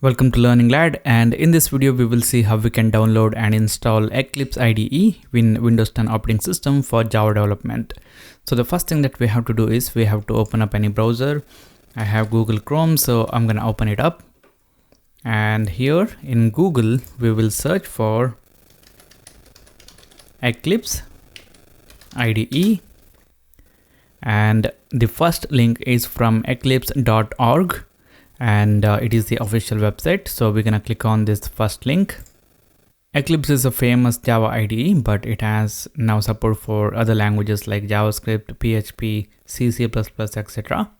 Welcome to Learning Lad, and in this video we will see how we can download and install Eclipse IDE in Windows 10 operating system for Java development. So the first thing that we have to do is we have to open up any browser. I have Google Chrome, so I'm gonna open it up, and here in Google we will search for Eclipse IDE, and the first link is from eclipse.org. and it is the official website, so we're gonna click on this first link. Eclipse is a famous Java IDE, but it has now support for other languages like JavaScript, PHP, C++, etc.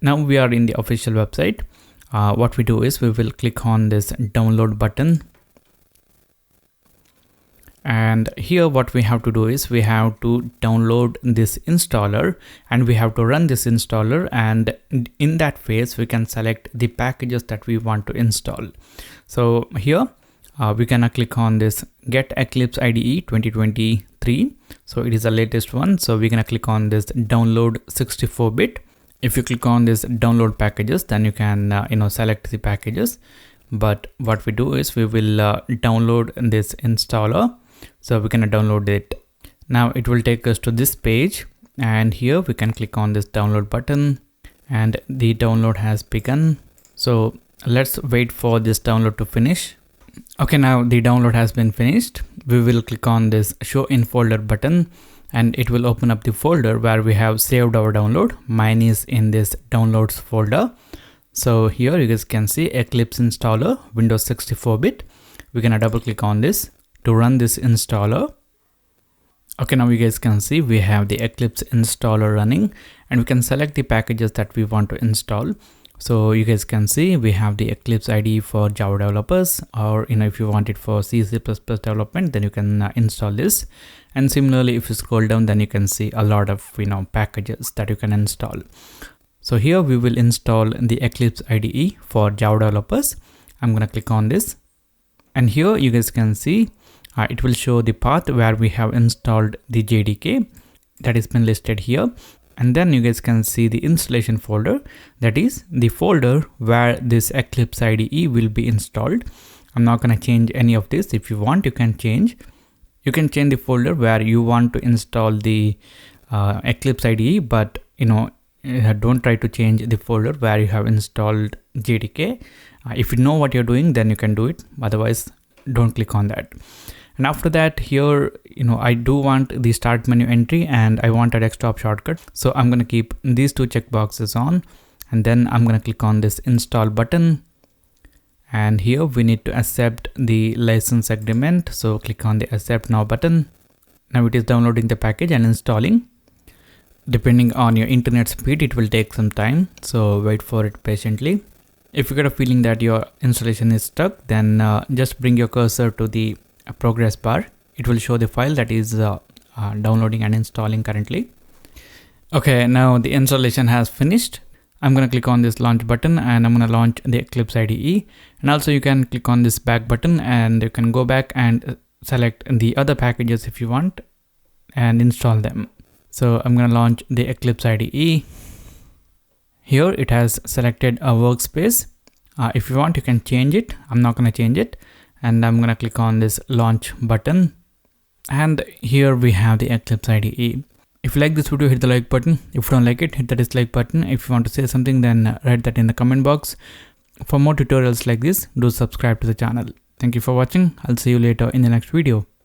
Now we are in the official website. What we do is we will click on this download button, and here what we have to do is we have to download this installer and we have to run this installer, and in that phase we can select the packages that we want to install. So here we can click on this Get Eclipse IDE 2023. So it is the latest one, so we're gonna click on this download 64-bit. If you click on this download packages, then you can select the packages, but what we do is we will download this installer. So we're gonna download it. Now it will take us to this page, and here we can click on this download button, and the download has begun. So let's wait for this download to finish. Okay, now the download has been finished. We will click on this show in folder button, and it will open up the folder where we have saved our download. Mine is in this downloads folder. So here you guys can see Eclipse installer, Windows 64-bit. We're gonna double click on this to run this installer. Okay, now you guys can see we have the Eclipse installer running, and we can select the packages that we want to install. So you guys can see we have the Eclipse IDE for Java developers, or if you want it for C++ development, then you can install this. And similarly, if you scroll down, then you can see a lot of packages that you can install. So here we will install the Eclipse IDE for Java developers. I'm gonna click on this, and here you guys can see it will show the path where we have installed the JDK that has been listed here. And then you guys can see the installation folder, that is the folder where this Eclipse IDE will be installed. I'm not going to change any of this. If you want, you can change the folder where you want to install the Eclipse IDE, but don't try to change the folder where you have installed JDK. If you know what you're doing, then you can do it. Otherwise, don't click on that. And after that, here I do want the start menu entry, and I want a desktop shortcut, so I'm going to keep these two checkboxes on, and then I'm going to click on this install button, and here we need to accept the license agreement, so click on the accept now button. Now it is downloading the package and installing. Depending on your internet speed, it will take some time, so wait for it patiently. If you get a feeling that your installation is stuck, then just bring your cursor to the progress bar. It will show the file that is downloading and installing currently. Okay, now the installation has finished. I'm going to click on this launch button, and I'm going to launch the Eclipse IDE. And also you can click on this back button, and you can go back and select the other packages if you want and install them. So I'm going to launch the Eclipse IDE. Here it has selected a workspace. If you want, you can change it. I'm not going to change it. And I'm going to click on this launch button, and here we have the Eclipse IDE. If you like this video, hit the like button. If you don't like it, hit the dislike button. If you want to say something, then write that in the comment box. For more tutorials like this, do subscribe to the channel. Thank you for watching. I'll see you later in the next video.